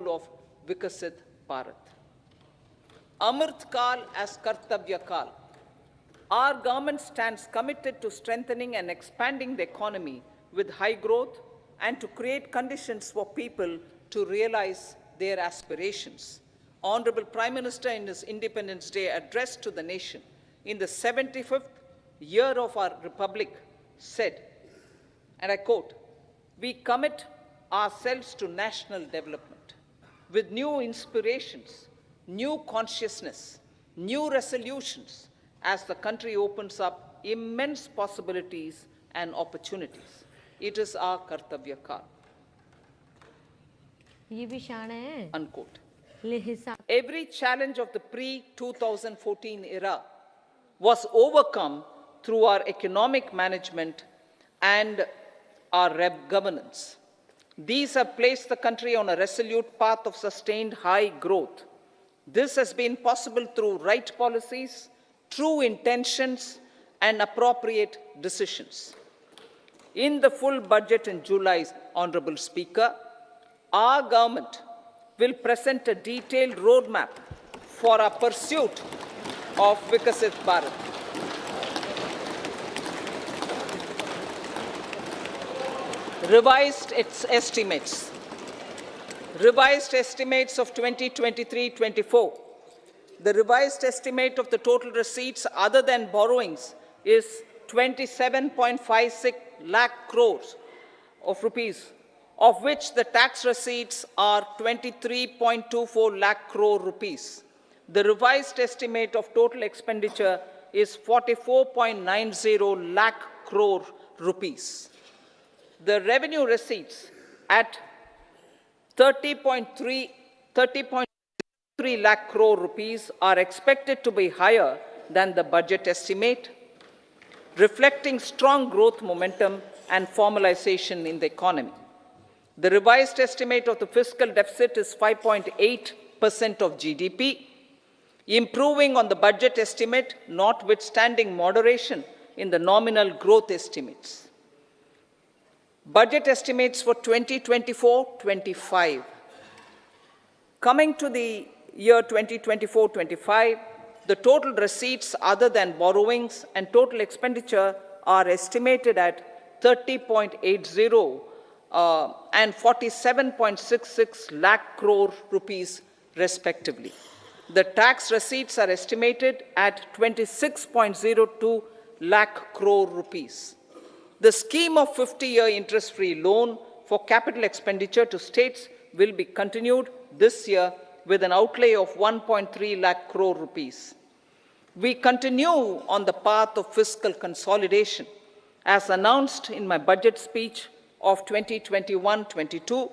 of Vikasit Bharat. Amrit Kal as Kartavya Kal. Our government stands committed to strengthening and expanding the economy with high growth and to create conditions for people to realize their aspirations. Honorable Prime Minister, in his Independence Day address to the nation in the 75th year of our Republic, said, and I quote, "We commit ourselves to national development with new inspirations, new consciousness, new resolutions as the country opens up immense possibilities and opportunities. It is our Kartavya Kal." Unquote. Every challenge of the pre-2014 era was overcome through our economic management and our governance. These have placed the country on a resolute path of sustained high growth. This has been possible through right policies, true intentions, and appropriate decisions. In the full budget in July, Honorable Speaker, our government will present a detailed roadmap for our pursuit of Vikasit Bharat. Revised estimates of 2023-24. The revised estimate of the total receipts other than borrowings is 27.56 lakh crores of rupees, of which the tax receipts are 23.24 lakh crore rupees. The revised estimate of total expenditure is 44.90 lakh crore rupees. The revenue receipts at 30.3 lakh crore rupees are expected to be higher than the budget estimate, reflecting strong growth momentum and formalization in the economy. The revised estimate of the fiscal deficit is 5.8% of GDP, improving on the budget estimate, notwithstanding moderation in the nominal growth estimates. Budget estimates for 2024-25. Coming to the year 2024-25, the total receipts other than borrowings and total expenditure are estimated at 30.80 and 47.66 lakh crore rupees respectively. The tax receipts are estimated at 26.02 lakh crore rupees. The scheme of 50-year interest-free loan for capital expenditure to states will be continued this year with an outlay of 1.3 lakh crore rupees. We continue on the path of fiscal consolidation, as announced in my budget speech of 2021-22,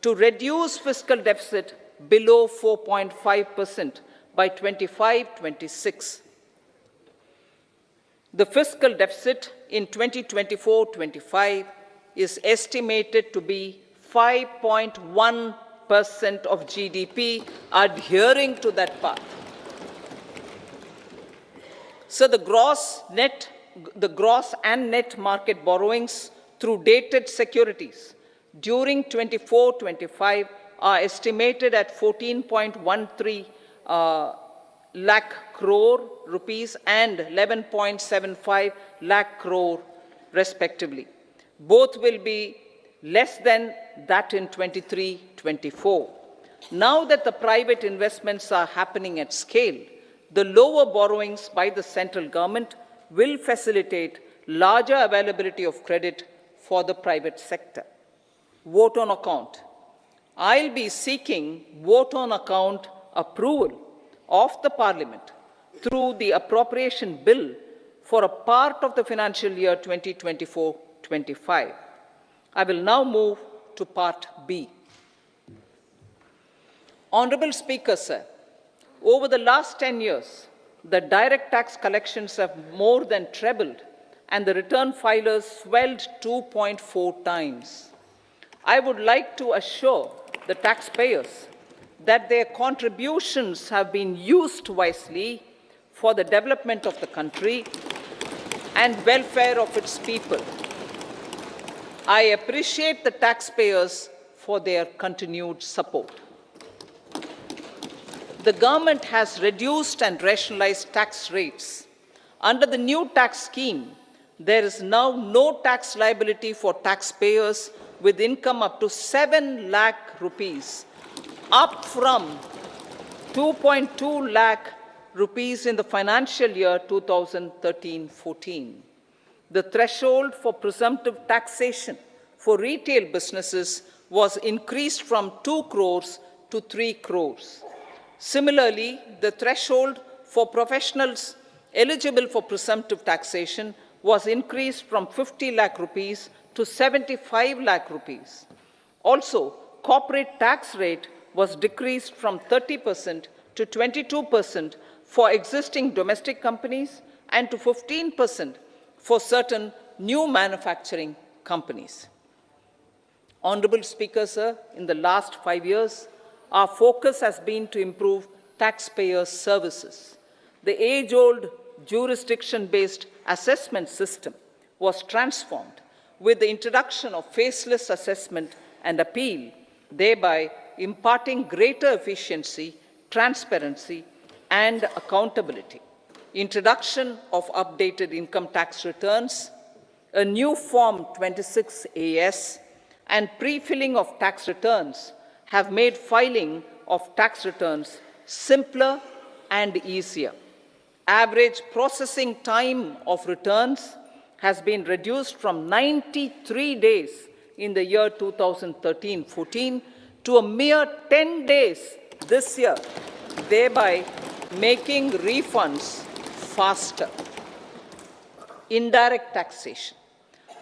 to reduce fiscal deficit below 4.5% by 25-26. The fiscal deficit in 2024-25 is estimated to be 5.1% of GDP, adhering to that path. So the gross and net market borrowings through dated securities during 24-25 are estimated at 14.13 lakh crore rupees and 11.75 lakh crore respectively. Both will be less than that in 23-24. Now that the private investments are happening at scale, the lower borrowings by the central government will facilitate larger availability of credit for the private sector. Vote on account. I'll be seeking vote on account approval of the Parliament through the appropriation bill for a part of the financial year 2024-25. I will now move to Part B. Honorable Speaker, sir, over the last 10 years, the direct tax collections have more than trebled and the return filers swelled 2.4 times. I would like to assure the taxpayers that their contributions have been used wisely for the development of the country and welfare of its people. I appreciate the taxpayers for their continued support. The government has reduced and rationalized tax rates. Under the new tax scheme, there is now no tax liability for taxpayers with income up to 7 lakh rupees, up from 2.2 lakh rupees in the financial year 2013-14. The threshold for presumptive taxation for retail businesses was increased from 2 crores to 3 crores. Similarly, the threshold for professionals eligible for presumptive taxation was increased from 50 lakh rupees to 75 lakh rupees. Also, corporate tax rate was decreased from 30% to 22% for existing domestic companies and to 15% for certain new manufacturing companies. Honorable Speaker, sir, in the last 5 years, our focus has been to improve taxpayer services. The age-old jurisdiction-based assessment system was transformed with the introduction of faceless assessment and appeal, thereby imparting greater efficiency, transparency, and accountability. Introduction of updated income tax returns, a new Form 26AS, and pre-filling of tax returns have made filing of tax returns simpler and easier. Average processing time of returns has been reduced from 93 days in the year 2013-14 to a mere 10 days this year, thereby making refunds faster. Indirect taxation.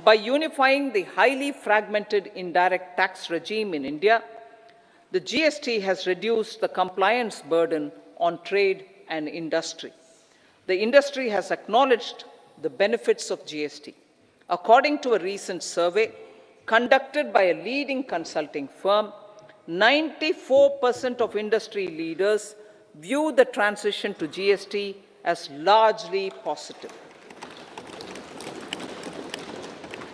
By unifying the highly fragmented indirect tax regime in India, the GST has reduced the compliance burden on trade and industry. The industry has acknowledged the benefits of GST. According to a recent survey conducted by a leading consulting firm, 94% of industry leaders view the transition to GST as largely positive.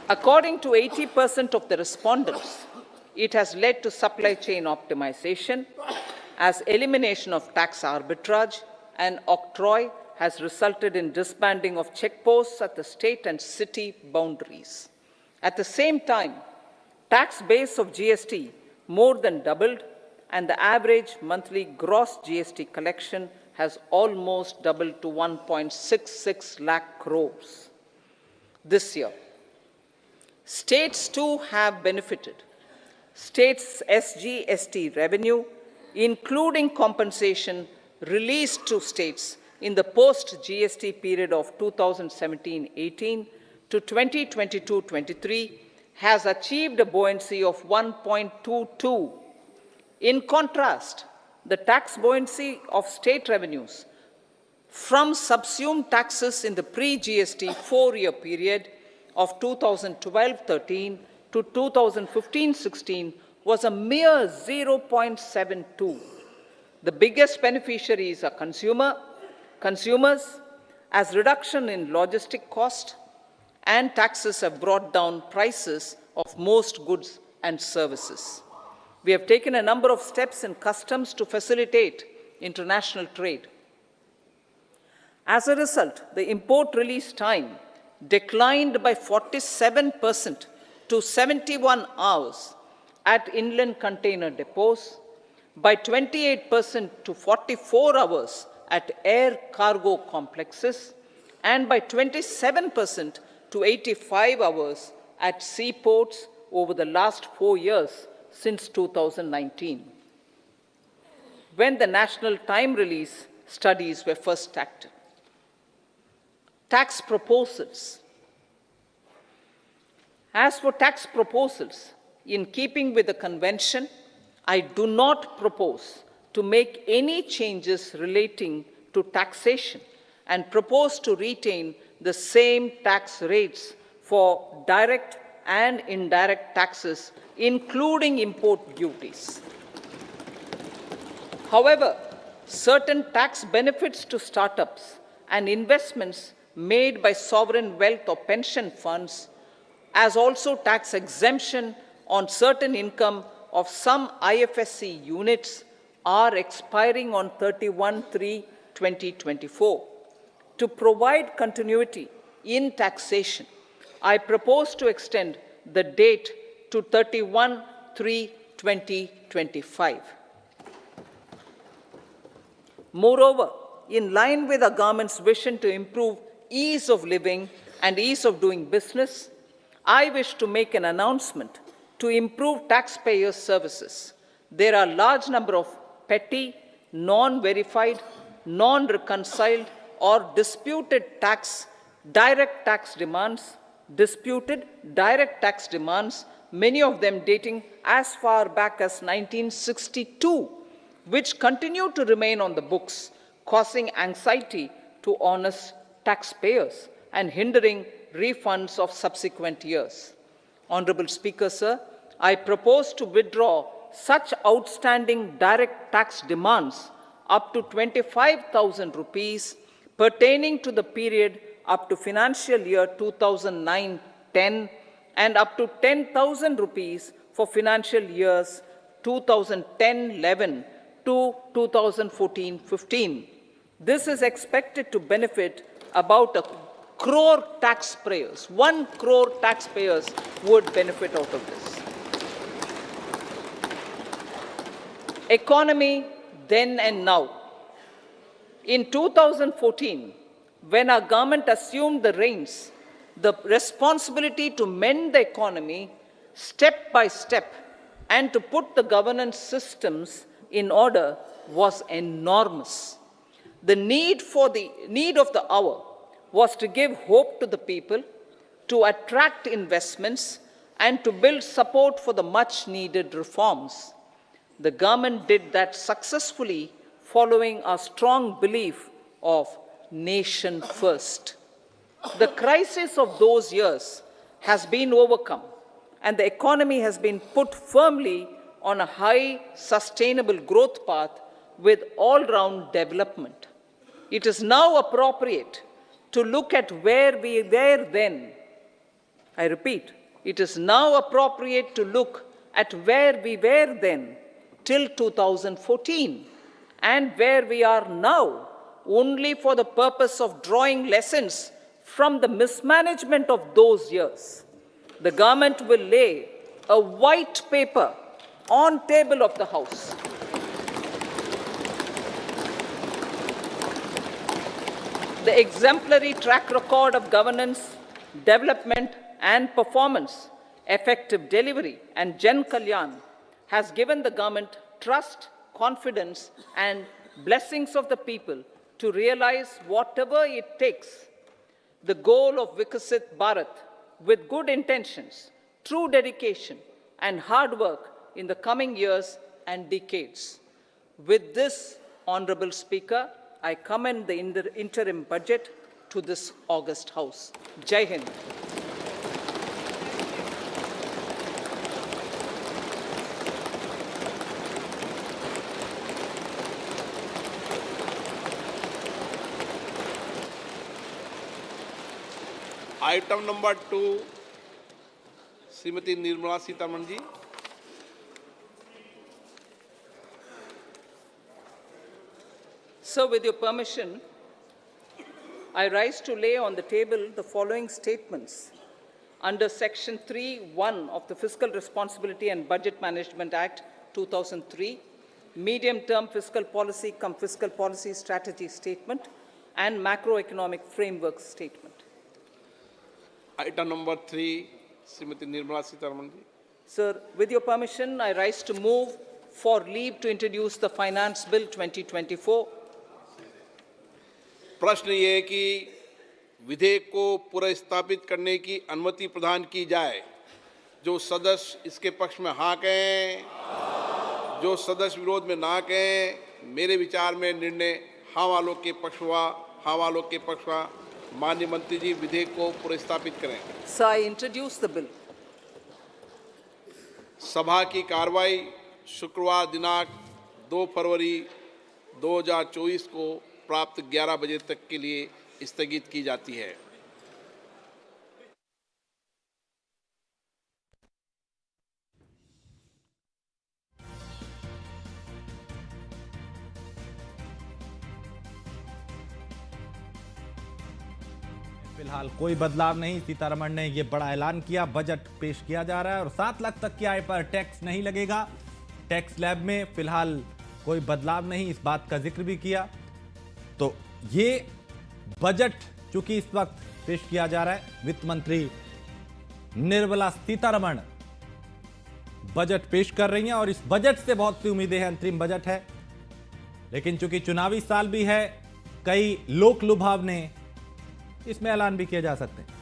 According to 80% of the respondents, it has led to supply chain optimization, as elimination of tax arbitrage and octroi has resulted in disbanding of checkposts at the state and city boundaries. At the same time, tax base of GST more than doubled, and the average monthly gross GST collection has almost doubled to 1.66 lakh crores this year. States too have benefited. States' SGST revenue, including compensation released to states in the post-GST period of 2017-18 to 2022-23, has achieved a buoyancy of 1.22. In contrast, the tax buoyancy of state revenues from subsumed taxes in the pre-GST 4-year period of 2012-13 to 2015-16 was a mere 0.72. The biggest beneficiaries are consumers, as reduction in logistic cost and taxes have brought down prices of most goods and services. We have taken a number of steps in customs to facilitate international trade. As a result, the import release time declined by 47% to 71 hours at inland container depots, by 28% to 44 hours at air cargo complexes, and by 27% to 85 hours at seaports over the last 4 years since 2019, when the national time release studies were first acted. Tax proposals. As for tax proposals, in keeping with the convention, I do not propose to make any changes relating to taxation and propose to retain the same tax rates for direct and indirect taxes, including import duties. However, certain tax benefits to startups and investments made by sovereign wealth or pension funds, as also tax exemption on certain income of some IFSC units, are expiring on 31/3/2024. To provide continuity in taxation, I propose to extend the date to 31/3/2025. Moreover, in line with our government's vision to improve ease of living and ease of doing business, I wish to make an announcement to improve taxpayers' services. There are a large number of petty, non-verified, non-reconciled, or disputed direct tax demands, many of them dating as far back as 1962, which continue to remain on the books, causing anxiety to honest taxpayers and hindering refunds of subsequent years. Honorable Speaker, sir, I propose to withdraw such outstanding direct tax demands up to 25,000 rupees pertaining to the period up to financial year 2009-10 and up to 10,000 rupees for financial years 2010-11 to 2014-15. This is expected to benefit about 1 crore taxpayers. 1 crore taxpayers would benefit out of this. Economy then and now. In 2014, when our government assumed the reins, the responsibility to mend the economy step by step and to put the governance systems in order was enormous. The need of the hour was to give hope to the people, to attract investments, and to build support for the much-needed reforms. The government did that successfully, following a strong belief of nation first. The crisis of those years has been overcome, and the economy has been put firmly on a high, sustainable growth path with all-round development. It is now appropriate to look at where we were then. I repeat, it is now appropriate to look at where we were then till 2014 and where we are now, only for the purpose of drawing lessons from the mismanagement of those years. The government will lay a white paper on table of the House. The exemplary track record of governance, development and performance, effective delivery and Jan Kalyan has given the government trust, confidence and blessings of the people to realize whatever it takes, the goal of Vikasit Bharat with good intentions, true dedication and hard work in the coming years and decades. With this, Honorable Speaker, I commend the interim budget to this august House. Jai Hind. Item number 2, Srimati Nirmala Sitharaman ji. So, with your permission, I rise to lay on the table the following statements under Section 3(1) of the Fiscal Responsibility and Budget Management Act 2003, Medium-Term Fiscal Policy cum Fiscal Policy Strategy Statement and Macroeconomic Framework Statement. Item number 3, Srimati Nirmala Sitharaman ji. Sir, with your permission, I rise to move for leave to introduce the Finance Bill 2024. प्रश्न ये है कि विधेयक को पुनर्स्थापित करने की अनुमति प्रदान की जाए। जो सदस्य इसके पक्ष में हाँ कहें, जो सदस्य विरोध में ना कहें, मेरे विचार में निर्णय हाँ वालों के पक्ष हुआ, हाँ वालों के पक्ष हुआ। माननीय मंत्री जी विधेयक को पुनर्स्थापित करें। Sir, I introduce the bill. सभा की कार्रवाई शुक्रवार दिनांक 2 फरवरी 2024 को प्राप्त 11 बजे तक के लिए स्थगित की जाती है। फिलहाल कोई बदलाव नहीं। सीतारमण ने यह बड़ा ऐलान किया, बजट पेश किया जा रहा है और 7 लाख तक की आय पर टैक्स नहीं लगेगा। टैक्स स्लैब में फिलहाल कोई बदलाव नहीं, इस बात का जिक्र भी किया। तो ये बजट चूंकि इस वक्त पेश किया जा रहा है, वित्त मंत्री निर्मला सीतारमण बजट पेश कर रही हैं और इस बजट से बहुत सी उम्मीदें हैं। अंतरिम बजट है, लेकिन चूंकि चुनावी साल भी है, कई लोक लुभावने इसमें ऐलान भी किए जा सकते हैं।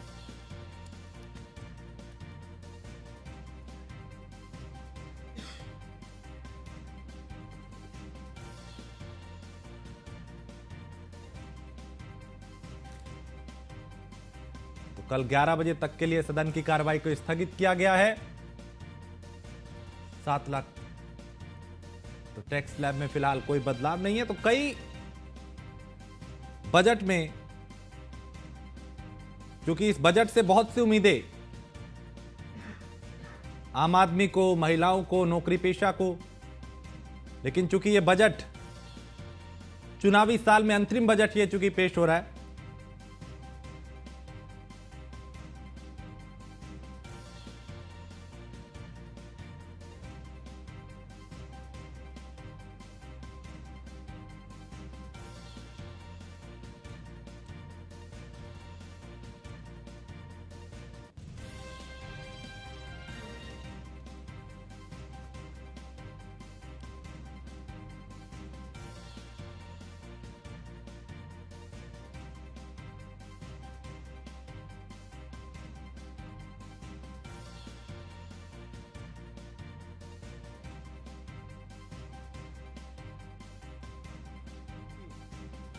तो कल 11 बजे तक के लिए सदन की कार्रवाई को स्थगित किया गया है। 7 लाख तो टैक्स स्लैब में फिलहाल कोई बदलाव नहीं है। तो कई बजट में, क्योंकि इस बजट से बहुत सी उम्मीदें आम आदमी को, महिलाओं को, नौकरी पेशा को, लेकिन चूंकि यह बजट चुनावी साल में अंतरिम बजट ये चूंकि पेश हो रहा है,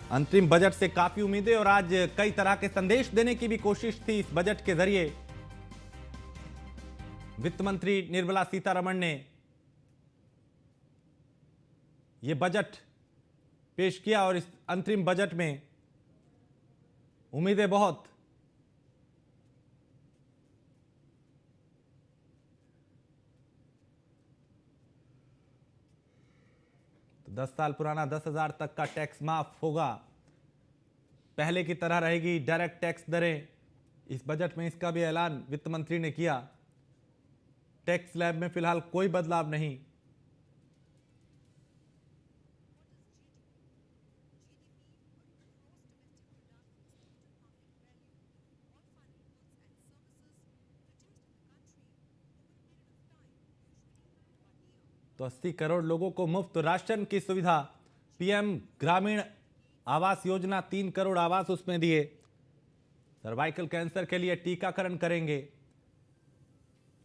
अंतरिम बजट से काफी उम्मीदें और आज कई तरह के संदेश देने की भी कोशिश थी। इस बजट के जरिए वित्त मंत्री निर्मला सीतारमण ने यह बजट पेश किया और इस अंतरिम बजट में उम्मीदें बहुत। तो 10 साल पुराना 10,000 तक का टैक्स माफ होगा, पहले की तरह रहेगी डायरेक्ट टैक्स दरें। इस बजट में इसका भी ऐलान वित्त मंत्री ने किया। टैक्स स्लैब में फिलहाल कोई बदलाव नहीं। तो 80 करोड़ लोगों को मुफ्त राशन की सुविधा। पीएम ग्रामीण आवास योजना, 3 करोड़ आवास उसमें दिए। सर्वाइकल कैंसर के लिए टीकाकरण करेंगे।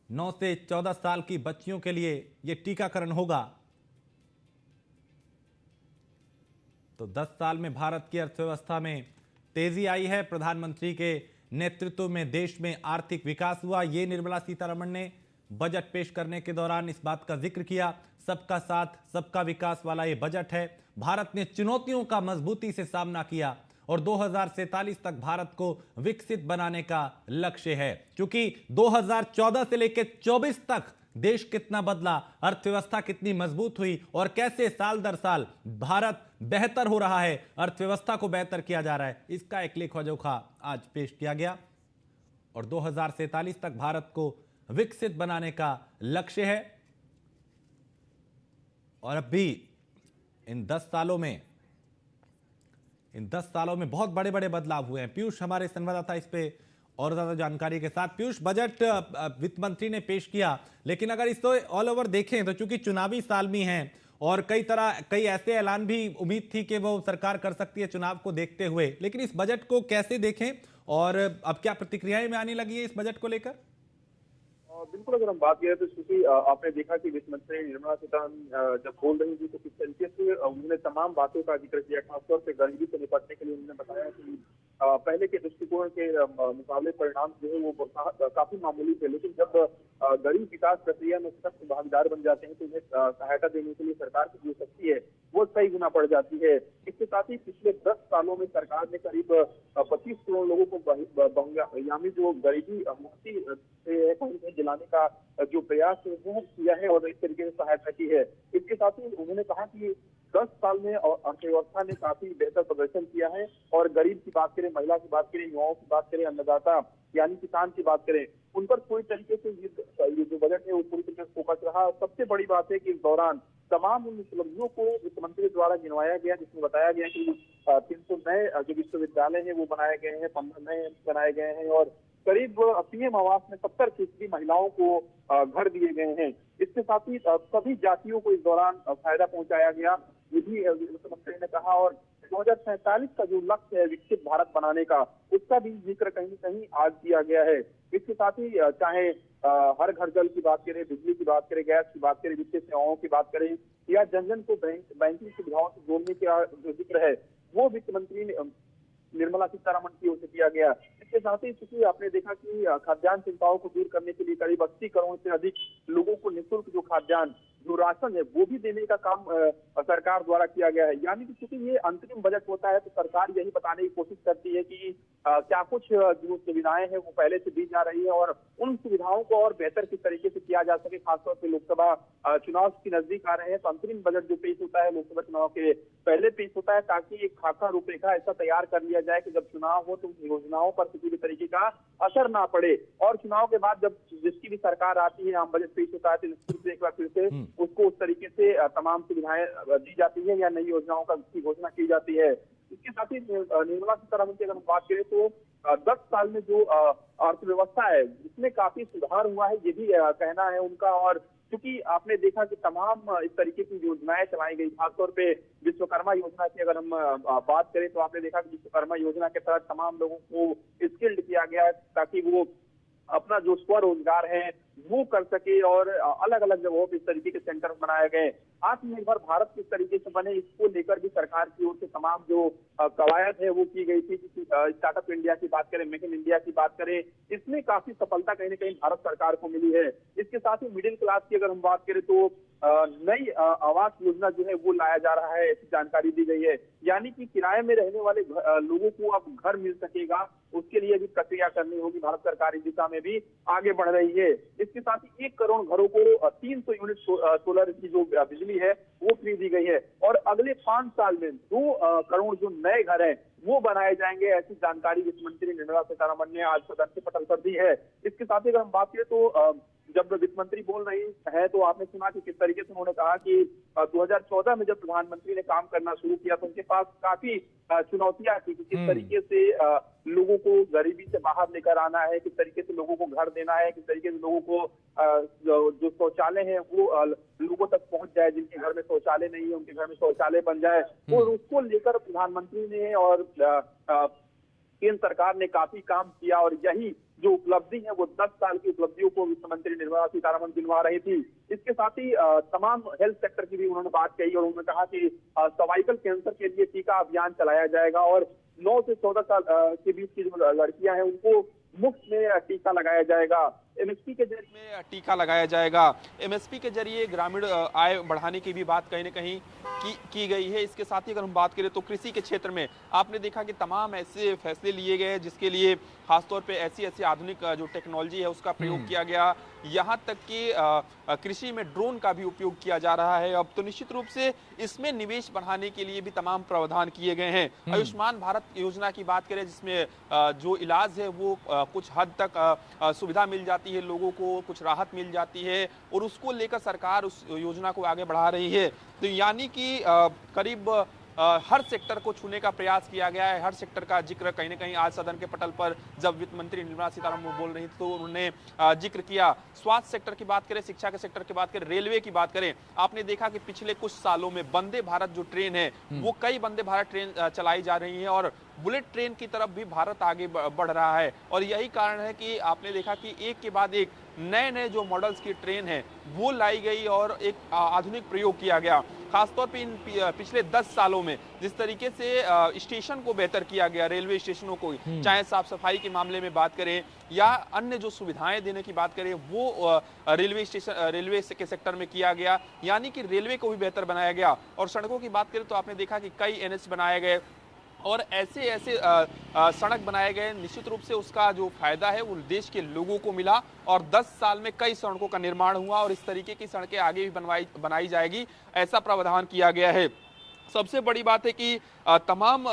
9 से 14 साल की बच्चियों के लिए यह टीकाकरण होगा। तो 10 साल में भारत की अर्थव्यवस्था में तेजी आई है। प्रधानमंत्री के नेतृत्व में देश में आर्थिक विकास हुआ। ये निर्मला सीतारमण ने बजट पेश करने के दौरान इस बात का जिक्र किया। सबका साथ, सबका विकास वाला ये बजट है। भारत ने चुनौतियों का मजबूती से सामना किया और 2047 तक भारत को विकसित बनाने का लक्ष्य है। क्योंकि 2014 से लेकर 24 तक देश कितना बदला, अर्थव्यवस्था कितनी मजबूत हुई और कैसे साल दर साल भारत बेहतर हो रहा है, अर्थव्यवस्था को बेहतर किया जा रहा है, इसका एक लेखा जोखा आज पेश किया गया। और 2047 तक भारत को विकसित बनाने का लक्ष्य है। और अब भी इन 10 सालों में बहुत बड़े बड़े बदलाव हुए हैं। पीयूष हमारे संवाददाता इस पे और ज्यादा जानकारी के साथ। पीयूष, बजट वित्त मंत्री ने पेश किया, लेकिन अगर इसको ऑल ओवर देखें तो चूंकि चुनावी साल भी हैं और कई ऐसे ऐलान भी उम्मीद थी कि वो सरकार कर सकती है चुनाव को देखते हुए, लेकिन इस बजट को कैसे देखें और अब क्या प्रतिक्रियाएं में आने लगी है इस बजट को लेकर? बिल्कुल, अगर हम बात करें तो क्योंकि आपने देखा कि वित्त मंत्री निर्मला सीतारमण जब बोल रही थी तो किस तरीके से उन्होंने तमाम बातों का जिक्र किया। खासतौर से गरीबी से निपटने के लिए उन्होंने बताया कि पहले के दृष्टिकोण के मुकाबले परिणाम जो है वो काफी मामूली थे, लेकिन जब गरीब विकास प्रक्रिया में सख्त भागीदार बन जाते हैं तो उन्हें सहायता देने के लिए सरकार की जो शक्ति है वो कई गुना बढ़ जाती है। इसके साथ ही पिछले 10 सालों में सरकार ने करीब 25 करोड़ लोगों को यानी जो गरीबी मुक्ति से दिलाने का जो प्रयास है वो किया है और इस तरीके से सहायता की है। इसके साथ ही उन्होंने कहा कि 10 साल में अर्थव्यवस्था ने काफी बेहतर प्रदर्शन किया है। और गरीब की बात करें, महिला की बात करें, युवाओं की बात करें, अन्नदाता यानी किसान की बात करें, उन पर पूरी तरीके से ये जो बजट है वो पूरी तरीके से फोकस रहा। सबसे बड़ी बात है कि इस दौरान तमाम उन उपलब्धियों को वित्त मंत्री द्वारा गिनवाया गया, जिसमें बताया गया कि 300 नए जो विश्वविद्यालय हैं वो बनाए गए हैं, 15 नए बनाए गए हैं और करीब पीएम आवास में 70% महिलाओं को घर दिए गए हैं। इसके साथ ही सभी जातियों को इस दौरान फायदा पहुंचाया गया, ये भी वित्त मंत्री ने कहा। और 2047 का जो लक्ष्य है विकसित भारत बनाने का, उसका भी जिक्र कहीं न कहीं आज किया गया है। इसके साथ ही चाहे हर घर जल की बात करें, बिजली की बात करें, गैस की बात करें, वित्तीय सेवाओं की बात करें या जन जन को बैंकिंग सुविधाओं से जोड़ने का जो जिक्र है वो वित्त मंत्री ने निर्मला सीतारमण की ओर से किया गया। इसके साथ ही चूंकि आपने देखा कि खाद्यान्न चिंताओं को दूर करने के लिए करीब 80 करोड़ से अधिक लोगों को निःशुल्क जो खाद्यान्न जो राशन है वो भी देने का काम सरकार द्वारा किया गया है। यानी कि चूंकि ये अंतरिम बजट होता है तो सरकार यही बताने की कोशिश करती है कि क्या कुछ जो सुविधाएं हैं वो पहले से दी जा रही है और उन सुविधाओं को और बेहतर किस तरीके से किया जा सके। खासतौर पर लोकसभा चुनाव की नजदीक आ रहे हैं तो अंतरिम बजट जो पेश होता है लोकसभा चुनाव के पहले पेश होता है, ताकि एक खाका रूपरेखा ऐसा तैयार कर लिया जाए कि जब चुनाव हो तो योजनाओं पर किसी भी तरीके का असर ना पड़े। और चुनाव के बाद जब जिसकी भी सरकार आती है, आम बजट पेश होता है तो निश्चित एक बार फिर से उसको उस तरीके से तमाम सुविधाएं दी जाती है या नई योजनाओं की घोषणा की जाती है। इसके साथ ही निर्मला सीतारमण की अगर हम बात करें तो 10 साल में जो अर्थव्यवस्था है जिसमें काफी सुधार हुआ है, ये भी कहना है उनका। और क्योंकि आपने देखा कि तमाम इस तरीके की योजनाएं चलाई गई, खासतौर पे विश्वकर्मा योजना की अगर हम बात करें तो आपने देखा कि विश्वकर्मा योजना के तहत तमाम लोगों को स्किल्ड किया गया है ताकि वो अपना जो स्वरोजगार है वो कर सके। और अलग अलग जगहों पर इस तरीके के सेंटर बनाए गए। आत्मनिर्भर भारत किस तरीके से बने इसको लेकर भी सरकार की ओर से तमाम जो कवायद है वो की गई थी। स्टार्टअप इंडिया की बात करें, मेक इन इंडिया की बात करें, इसमें काफी सफलता कहीं न कहीं भारत सरकार को मिली है। इसके साथ ही मिडिल क्लास की अगर हम बात करें तो नई आवास योजना जो है वो लाया जा रहा है, ऐसी जानकारी दी गई है। यानी कि किराए में रहने वाले लोगों को अब घर मिल सकेगा, उसके लिए भी प्रक्रिया करनी होगी। भारत सरकार इस दिशा में भी आगे बढ़ रही है। इसके साथ ही 1 करोड़ घरों को 300 यूनिट सोलर की जो बिजली है वो फ्री दी गई है। और अगले 5 साल में 2 करोड़ जो नए घर हैं वो बनाए जाएंगे, ऐसी जानकारी वित्त मंत्री निर्मला सीतारमण ने आज सदन के पटल पर दी है। इसके साथ ही अगर हम बात करें तो जब वित्त मंत्री बोल रही है तो आपने सुना कि किस तरीके से उन्होंने कहा कि 2014 में जब प्रधानमंत्री ने काम करना शुरू किया तो उनके पास काफी चुनौतियां थी कि किस तरीके से लोगों को गरीबी से बाहर लेकर आना है, किस तरीके से लोगों को घर देना है, किस तरीके से लोगों को जो शौचालय है वो लोगों तक पहुंच जाए, जिनके घर में शौचालय नहीं है उनके घर में शौचालय बन जाए। और उसको लेकर प्रधानमंत्री ने और केंद्र सरकार ने काफी काम किया। और यही जो उपलब्धि है वो 10 साल की उपलब्धियों को वित्त मंत्री निर्मला सीतारमण गिनवा रही थी। इसके साथ ही तमाम हेल्थ सेक्टर की भी उन्होंने बात कही और उन्होंने कहा कि सर्वाइकल कैंसर के लिए टीका अभियान चलाया जाएगा और 9 से 14 साल के बीच की जो लड़कियां हैं उनको मुफ्त में टीका लगाया जाएगा। एमएसपी के जरिए टीका लगाया जाएगा। एमएसपी के जरिए ग्रामीण आय बढ़ाने की भी बात कहीं न कहीं की गई है। इसके साथ ही अगर हम बात करें तो कृषि के क्षेत्र में आपने देखा कि तमाम ऐसे फैसले लिए गए जिसके लिए खासतौर पे ऐसी आधुनिक जो टेक्नोलॉजी है उसका प्रयोग किया गया। यहाँ तक कि कृषि में ड्रोन का भी उपयोग किया जा रहा है। अब तो निश्चित रूप से इसमें निवेश बढ़ाने के लिए भी तमाम प्रावधान किए गए हैं। आयुष्मान भारत योजना की बात करें जिसमें जो इलाज है वो कुछ हद तक सुविधा मिल जाती है, लोगों को कुछ राहत मिल जाती है और उसको लेकर सरकार उस योजना को आगे बढ़ा रही है। तो यानी कि करीब हर सेक्टर को छूने का प्रयास किया गया है। हर सेक्टर का जिक्र कहीं न कहीं आज सदन के पटल पर जब वित्त मंत्री निर्मला सीतारमण बोल रही थी तो उन्होंने जिक्र किया। स्वास्थ्य सेक्टर की बात करें, शिक्षा के सेक्टर की बात करें, रेलवे की बात करें, आपने देखा कि पिछले कुछ सालों में वंदे भारत जो ट्रेन है वो कई वंदे भारत ट्रेन चलाई जा रही है और बुलेट ट्रेन की तरफ भी भारत आगे बढ़ रहा है। और यही कारण है कि आपने देखा कि एक के बाद एक नए जो मॉडल्स की ट्रेन है वो लाई गई और एक आधुनिक प्रयोग किया गया। खासतौर पे इन पिछले 10 सालों में जिस तरीके से स्टेशन को बेहतर किया गया, रेलवे स्टेशनों को, चाहे साफ सफाई के मामले में बात करें या अन्य जो सुविधाएं देने की बात करें वो रेलवे के सेक्टर में किया गया। यानी कि रेलवे को भी बेहतर बनाया गया। और सड़कों की बात करें तो आपने देखा कि कई एनएच बनाए गए और ऐसे सड़क बनाए गए। निश्चित रूप से उसका जो फायदा है वो देश के लोगों को मिला और 10 साल में कई सड़कों का निर्माण हुआ और इस तरीके की सड़कें आगे भी बनाई जाएगी, ऐसा प्रावधान किया गया है। सबसे बड़ी बात है कि तमाम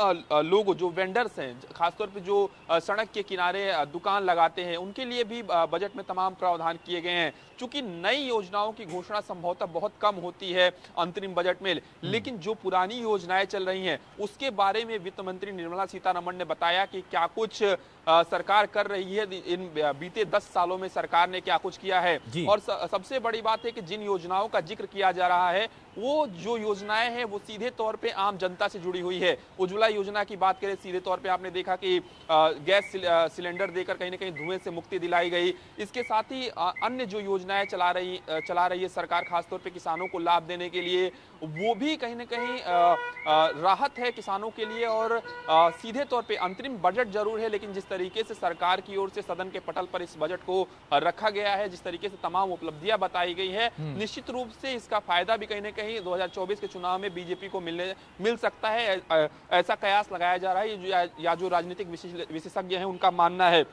लोग जो वेंडर्स हैं, खासतौर पे जो सड़क के किनारे दुकान लगाते हैं, उनके लिए भी बजट में तमाम प्रावधान किए गए हैं। चूंकि नई योजनाओं की घोषणा संभवतः बहुत कम होती है अंतरिम बजट में, लेकिन जो पुरानी योजनाएं चल रही हैं उसके बारे में वित्त मंत्री निर्मला सीतारमण ने बताया कि क्या कुछ सरकार कर रही है, इन बीते 10 सालों में सरकार ने क्या कुछ किया है। और सबसे बड़ी बात है कि जिन योजनाओं का जिक्र किया जा रहा है वो जो योजनाएं हैं वो सीधे तौर पे आम जनता से जुड़ी हुई है। उज्ज्वला योजना की बात करें, सीधे तौर पे आपने देखा कि गैस सिलेंडर देकर कहीं ना कहीं धुएं से मुक्ति दिलाई गई। इसके साथ ही अन्य जो योजनाएं चला रही है सरकार, खासतौर पे किसानों को लाभ देने के लिए, वो भी कहीं ना कहीं राहत है किसानों के लिए। और सीधे तौर पे अंतरिम बजट जरूर है, लेकिन जिस तरीके से सरकार की ओर से सदन के पटल पर इस बजट को रखा गया है, जिस तरीके से तमाम उपलब्धियां बताई गई है, निश्चित रूप से इसका फायदा भी कहीं ना कहीं 2024 के चुनाव में बीजेपी को मिल सकता है। ऐसा कयास लगाया जा रहा है या जो राजनीतिक विशेषज्ञ हैं उनका मानना है।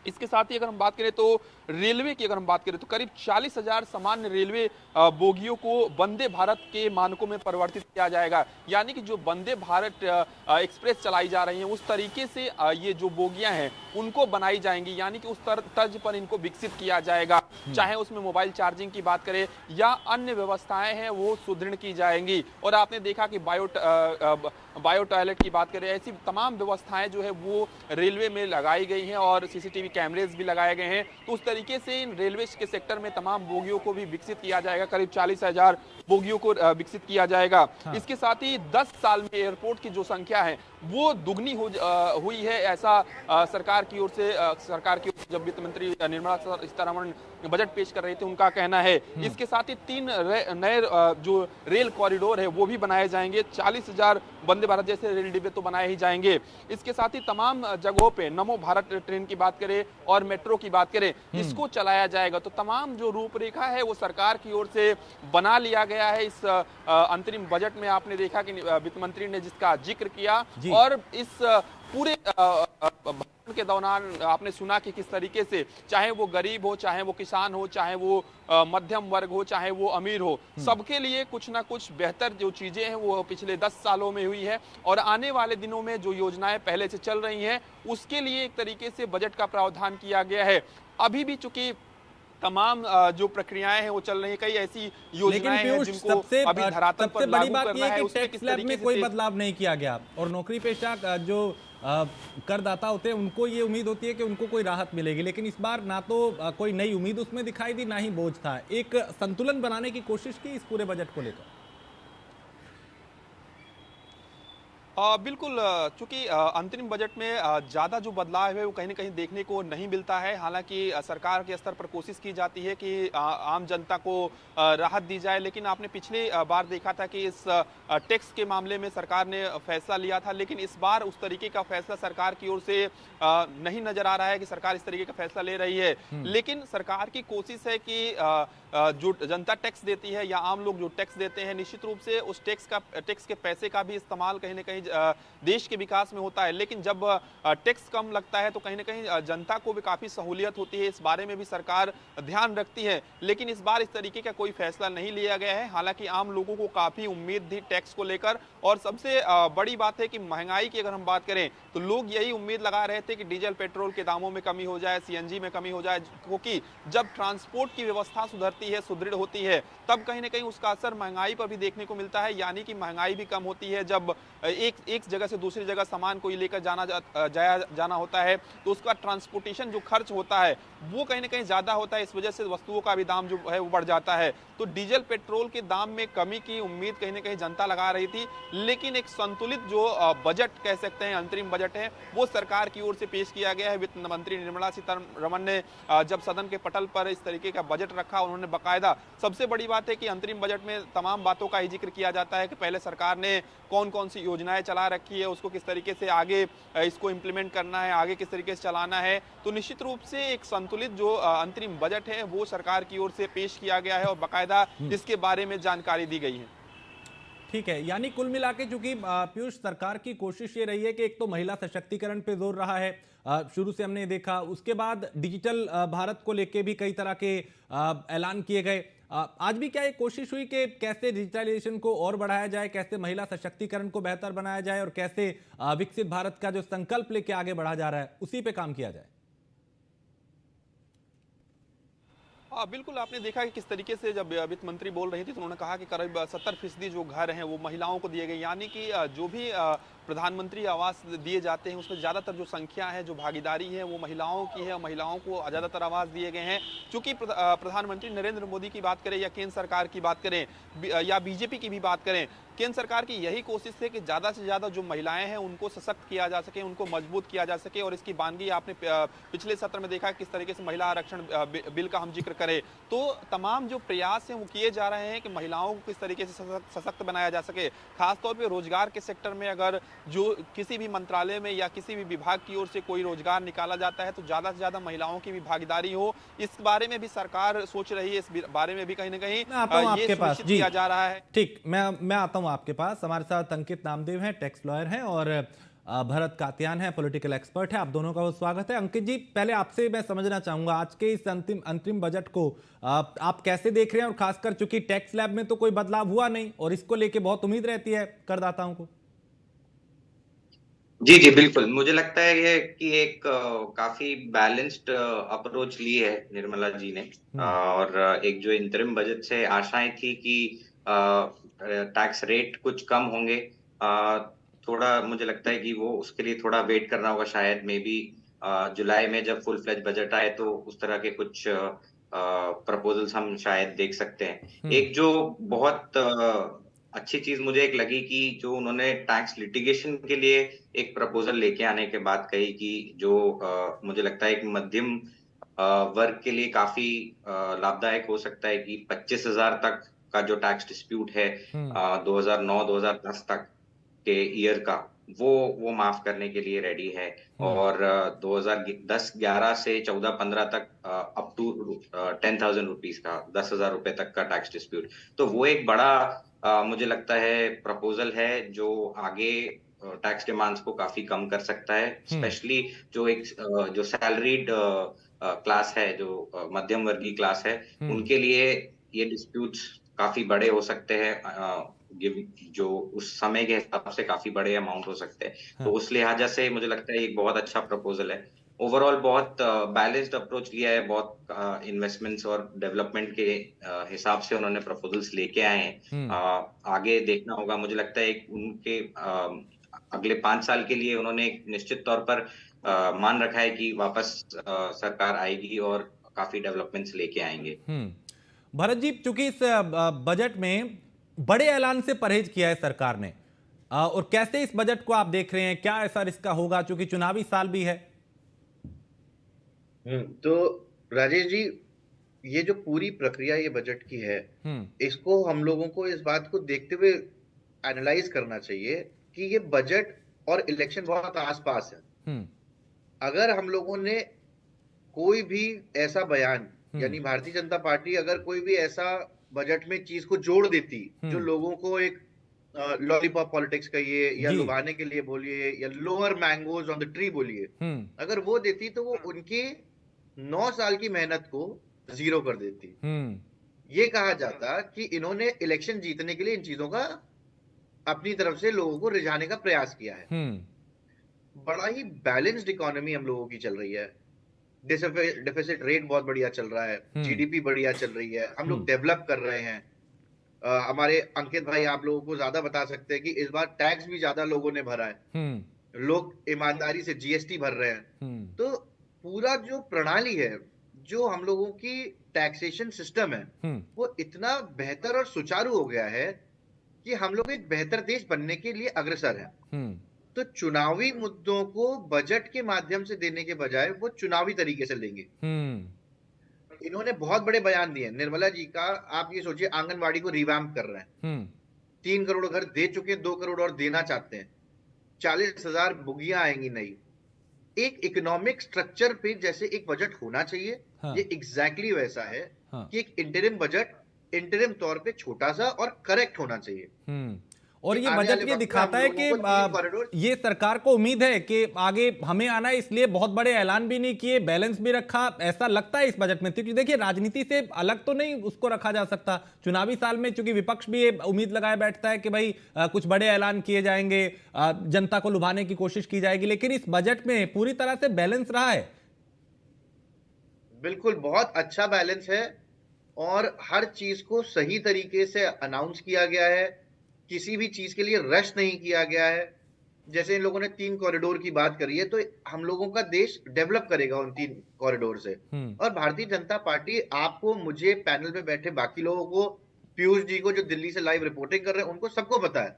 इसके साथ ही अगर हम बात करें तो रेलवे की अगर हम बात करें तो करीब 40,000 सामान्य रेलवे बोगियों को वंदे भारत के मानकों में परिवर्तित किया जाएगा। यानी कि जो वंदे भारत एक्सप्रेस चलाई जा रही है उस तरीके से ये जो बोगियां हैं उनको बनाई जाएंगी, यानी कि उस तर्ज पर इनको विकसित किया जाएगा। चाहे उसमें मोबाइल चार्जिंग की बात करें या अन्य व्यवस्थाएं हैं वो सुदृढ़ की जाएंगी। और आपने देखा कि बायो टॉयलेट की बात करें, ऐसी तमाम व्यवस्थाएं जो है वो रेलवे में लगाई गई हैं और सीसीटीवी कैमरेज भी लगाए गए हैं। तो उस तरीके से इन रेलवे के सेक्टर में तमाम बोगियों को भी विकसित किया जाएगा। करीब 40,000 बोगियों को विकसित किया जाएगा। इसके साथ ही 10 साल में एयरपोर्ट की जो संख्या है वो दुगनी हुई है, ऐसा सरकार की ओर से जब वित्त मंत्री निर्मला सीतारमण बजट पेश कर रहे थे उनका कहना है। इसके साथ ही 3 नए जो रेल कॉरिडोर है वो भी बनाए जाएंगे। 40,000 वंदे भारत जैसे रेल डिब्बे तो बनाए ही जाएंगे। इसके साथ ही तमाम जगहों पे नमो भारत ट्रेन की बात करें और मेट्रो की बात करें, इसको चलाया जाएगा। तो तमाम जो रूपरेखा है वो सरकार की ओर से बना लिया गया है। इस अंतरिम बजट में आपने देखा कि वित्त मंत्री ने जिसका जिक्र किया, और इस पूरे भाषण के दौरान आपने सुना कि किस तरीके से चाहे वो गरीब हो, चाहे वो किसान हो, चाहे वो मध्यम वर्ग हो, चाहे वो अमीर हो, सबके लिए कुछ ना कुछ बेहतर जो चीजें हैं वो पिछले 10 सालों में हुई है। और आने वाले दिनों में जो योजनाएं पहले से चल रही हैं उसके लिए एक तरीके से बजट का प्रावधान किया गया है। अभी भी चूंकि तमाम जो प्रक्रियाएं हैं वो चल रही है, कई ऐसी योजनाएं हैं जिनको अभी धरातल पर लागू करना है। उसमें किस तरीके से कोई बदलाव नहीं किया गया और नौकरी पेशा जो करदाता होते हैं उनको ये उम्मीद होती है कि उनको कोई राहत मिलेगी, लेकिन इस बार ना तो कोई नई उम्मीद उसमें दिखाई दी, ना ही बोझ था। एक संतुलन बनाने की कोशिश की इस पूरे बजट को लेकर। बिल्कुल, चूंकि अंतरिम बजट में ज़्यादा जो बदलाव है वो कहीं ना कहीं देखने को नहीं मिलता है। हालांकि सरकार के स्तर पर कोशिश की जाती है कि आम जनता को राहत दी जाए, लेकिन आपने पिछले बार देखा था कि इस टैक्स के मामले में सरकार ने फैसला लिया था, लेकिन इस बार उस तरीके का फैसला सरकार की ओर से नहीं नजर आ रहा है कि सरकार इस तरीके का फैसला ले रही है। लेकिन सरकार की कोशिश है कि जो जनता टैक्स देती है या आम लोग जो टैक्स देते हैं, निश्चित रूप से उस टैक्स के पैसे का भी इस्तेमाल कहीं ना कहीं देश के विकास में होता है। लेकिन जब टैक्स कम लगता है तो कहीं ना कहीं जनता को भी काफी सहूलियत होती है। इस बारे में भी सरकार ध्यान रखती है, लेकिन इस बार इस तरीके का कोई फैसला नहीं लिया गया है। हालांकि आम लोगों को काफी उम्मीद थी टैक्स को लेकर, और सबसे बड़ी बात है कि महंगाई की अगर हम बात करें तो लोग यही उम्मीद लगा रहे थे कि डीजल पेट्रोल के दामों में कमी हो जाए, सीएनजी में कमी हो जाए, क्योंकि जब ट्रांसपोर्ट की व्यवस्था सुधरती है, सुदृढ़ होती है, तब कहीं ना कहीं उसका असर महंगाई पर भी देखने को मिलता है। यानी कि महंगाई भी कम होती है। जब एक जगह से दूसरी जगह सामान कोई लेकर जाना होता है तो उसका ट्रांसपोर्टेशन जो खर्च होता है वो कहीं ना कहीं ज्यादा होता है। इस वजह से वस्तुओं का भी दाम जो है वो बढ़ जाता है। तो डीजल पेट्रोल के दाम में कमी की उम्मीद कहीं ना कहीं जनता लगा रही थी, लेकिन एक संतुलित जो बजट कह सकते हैं, अंतरिम बजट है, वो सरकार की ओर से पेश किया गया है। वित्त मंत्री निर्मला सीतारमण ने जब सदन के पटल पर इस तरीके का बजट रखा, उन्होंने बाकायदा, सबसे बड़ी बात है कि अंतरिम बजट में तमाम बातों का ही जिक्र किया जाता है कि पहले सरकार ने कौन कौन सी योजनाएं चला रखी है, उसको किस तरीके से आगे इसको इम्प्लीमेंट करना है, आगे किस तरीके से चलाना है। तो निश्चित रूप से एक संतुलित जो अंतरिम बजट है वो सरकार की ओर से पेश किया गया है और बाकायदा इसके बारे में जानकारी दी गई है। ठीक है, यानी कुल मिला के चूंकि पीयूष सरकार की कोशिश ये रही है कि एक तो महिला सशक्तिकरण पे जोर रहा है, शुरू से हमने देखा, उसके बाद डिजिटल भारत को लेके भी कई तरह के ऐलान किए गए। आज भी क्या ये कोशिश हुई कि कैसे डिजिटलाइजेशन को और बढ़ाया जाए, कैसे महिला सशक्तिकरण को बेहतर बनाया जाए और कैसे विकसित भारत का जो संकल्प लेके आगे बढ़ा जा रहा है उसी पे काम किया जाए? हाँ, बिल्कुल आपने देखा कि किस तरीके से जब वित्त मंत्री बोल रही थी तो उन्होंने कहा कि करीब 70% जो घर हैं वो महिलाओं को दिए गए, यानी कि जो भी प्रधानमंत्री आवास दिए जाते हैं उसमें ज़्यादातर जो संख्या है, जो भागीदारी है वो महिलाओं की है और महिलाओं को ज़्यादातर आवास दिए गए हैं। चूंकि प्रधानमंत्री नरेंद्र मोदी की बात करें या केंद्र सरकार की बात करें या बीजेपी की भी बात करें, केंद्र सरकार की यही कोशिश है कि ज़्यादा से ज़्यादा जो महिलाएं हैं उनको सशक्त किया जा सके, उनको मजबूत किया जा सके। और इसकी बानगी आपने पिछले सत्र में देखा किस तरीके से महिला आरक्षण बिल का हम जिक्र करें तो तमाम जो प्रयास हैं वो किए जा रहे हैं कि महिलाओं को किस तरीके से सशक्त बनाया जा सके। खासतौर पर रोजगार के सेक्टर में अगर जो किसी भी मंत्रालय में या किसी भी विभाग की ओर से कोई रोजगार निकाला जाता है तो ज़्यादा से ज़्यादा महिलाओं की भी भागीदारी हो, इस बारे में भी सरकार सोच रही है। इस बारे में भी कहीं ना कहीं ये सुनिश्चित किया जा रहा है। ठीक, मैं आता हूं आपके पास। हमारे साथ अंकित नामदेव हैं, टैक्स लॉयर हैं, और भरत कात्यान है, पॉलिटिकल एक्सपर्ट है। आप दोनों का बहुत स्वागत है। अंकित जी, पहले आपसे मैं समझना चाहूंगा आज के इस अंतरिम बजट को आप कैसे देख रहे हैं, और खासकर चूंकि टैक्स स्लैब में तो कोई बदलाव हुआ नहीं और इसको लेके बहुत उम्मीद रहती है करदाताओं को। जी जी बिल्कुल, मुझे लगता है ये कि एक काफी बैलेंस्ड अप्रोच ली है निर्मला जी ने। और एक जो इंटरिम बजट से आशाएं थी कि टैक्स रेट कुछ कम होंगे, थोड़ा मुझे लगता है कि वो उसके लिए थोड़ा वेट करना होगा शायद। मे बी जुलाई में जब फुल फ्लेज बजट आए तो उस तरह के कुछ प्रपोजल्स हम शायद देख सकते हैं। एक जो बहुत अच्छी चीज मुझे एक लगी कि जो उन्होंने टैक्स लिटिगेशन के लिए एक प्रपोजल लेके आने के बाद कही कि जो मुझे लगता है एक मध्यम वर्ग के लिए काफी लाभदायक हो सकता है कि 25,000 तक का जो टैक्स डिस्प्यूट है 2009-2010 तक के ईयर का, वो माफ करने के लिए रेडी है। और 2010-11 से 14-15 तक अप टू 10,000 रुपीज का, 10,000 रुपए तक का टैक्स डिस्प्यूट, तो वो एक बड़ा मुझे लगता है प्रपोजल है जो आगे टैक्स डिमांड्स को काफी कम कर सकता है। स्पेशली जो एक जो सैलरीड क्लास है, जो मध्यम वर्गीय क्लास है, उनके लिए ये डिस्प्यूट्स काफी बड़े हो सकते हैं। जो उस समय के हिसाब से काफी बड़े अमाउंट हो सकते हैं। तो उस लिहाजा से मुझे लगता है एक बहुत अच्छा प्रपोजल है। ओवरऑल बहुत बैलेंस्ड अप्रोच लिया है, बहुत इन्वेस्टमेंट्स और डेवलपमेंट के हिसाब से उन्होंने प्रपोजल्स लेके आए हैं। आगे देखना होगा। मुझे लगता है उनके अगले 5 साल के लिए उन्होंने एक निश्चित तौर पर मान रखा है कि वापस सरकार आएगी और काफी डेवलपमेंट्स लेके आएंगे। भरत जी, चूंकि इस बजट में बड़े ऐलान से परहेज किया है सरकार ने, और कैसे इस बजट को आप देख रहे हैं, क्या ऐसा रिस्क होगा चूंकि चुनावी साल भी है? तो राजेश जी, ये जो पूरी प्रक्रिया ये बजट की है, इसको हम लोगों को इस बात को देखते हुए एनालाइज करना चाहिए कि ये बजट और इलेक्शन बहुत आसपास है। अगर हम लोगों ने कोई भी ऐसा बयान, यानी भारतीय जनता पार्टी अगर कोई भी ऐसा बजट में चीज को जोड़ देती जो लोगों को एक लॉलीपॉप पॉलिटिक्स कहिए या लुभाने के लिए बोलिए या lower mangoes on the tree बोलिए, अगर वो देती तो वो उनके 9 साल की मेहनत को जीरो कर देती। ये कहा जाता कि इन्होंने इलेक्शन जीतने के लिए इन चीजों का अपनी तरफ से लोगों को रिझाने का प्रयास किया है। बड़ा ही बैलेंस्ड इकोनॉमी हम लोगों की चल रही है। डेफिसिट रेट बहुत बढ़िया चल रहा है, जीडीपी बढ़िया चल रही है, हम लोग डेवलप कर रहे हैं। हमारे अंकित भाई आप लोगों को ज्यादा बता सकते हैं कि इस बार टैक्स भी ज्यादा लोगों ने भरा है, लोग ईमानदारी से जीएसटी भर रहे हैं। तो पूरा जो प्रणाली है, जो हम लोगों की टैक्सेशन सिस्टम है, वो इतना बेहतर और सुचारू हो गया है कि हम लोग एक बेहतर देश बनने के लिए अग्रसर हैं। तो चुनावी मुद्दों को बजट के माध्यम से देने के बजाय वो चुनावी तरीके से लेंगे। इन्होंने बहुत बड़े बयान दिए। निर्मला जी का आप ये सोचिए, आंगनवाड़ी को रिवैम्प कर रहे हैं, 3 करोड़ घर दे चुके, 2 करोड़ और देना चाहते हैं, 40,000 बुगियां आएंगी नई। एक इकोनॉमिक स्ट्रक्चर पे जैसे एक बजट होना चाहिए, ये एग्जैक्टली वैसा है कि एक इंटरिम बजट इंटरिम तौर पे छोटा सा और करेक्ट होना चाहिए। और ये आने बजट वाले ये वक्त में दिखाता हम है लोगों कि को 3 कॉरिडोर ये सरकार को उम्मीद है कि आगे हमें आना है, इसलिए बहुत बड़े ऐलान भी नहीं किए, बैलेंस भी रखा, ऐसा लगता है इस बजट में। क्योंकि देखिए राजनीति से अलग तो नहीं उसको रखा जा सकता, चुनावी साल में चूंकि विपक्ष भी ये उम्मीद लगाए बैठता है कि भाई कुछ बड़े ऐलान किए जाएंगे, जनता को लुभाने की कोशिश की जाएगी, लेकिन इस बजट में पूरी तरह से बैलेंस रहा है। बिल्कुल, बहुत अच्छा बैलेंस है और हर चीज को सही तरीके से अनाउंस किया गया है, किसी भी चीज के लिए रश नहीं किया गया है। जैसे इन लोगों ने 3 कॉरिडोर की बात करी है, तो हम लोगों का देश डेवलप करेगा उन 3 कॉरिडोर से। और भारतीय जनता पार्टी, आपको, मुझे, पैनल में बैठे बाकी लोगों को, पीयूष जी को जो दिल्ली से लाइव रिपोर्टिंग कर रहे हैं, उनको सबको पता है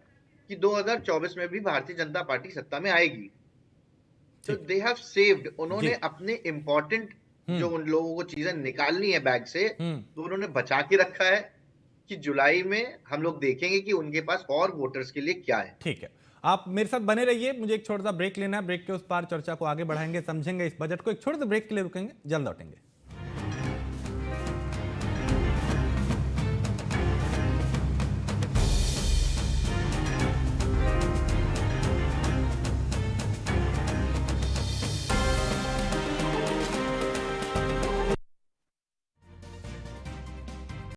कि 2024 में भी भारतीय जनता पार्टी सत्ता में आएगी। तो दे हैव सेव्ड, उन्होंने अपने इंपॉर्टेंट जो उन लोगों को चीजें निकालनी है बैग से, तो उन्होंने बचा के रखा है कि जुलाई में हम लोग देखेंगे कि उनके पास और वोटर्स के लिए क्या है। ठीक है, आप मेरे साथ बने रहिए, मुझे एक छोटा सा ब्रेक लेना है, ब्रेक के उस पार चर्चा को आगे बढ़ाएंगे, समझेंगे इस बजट को। एक छोटे से ब्रेक के लिए रुकेंगे, जल्द लौटेंगे।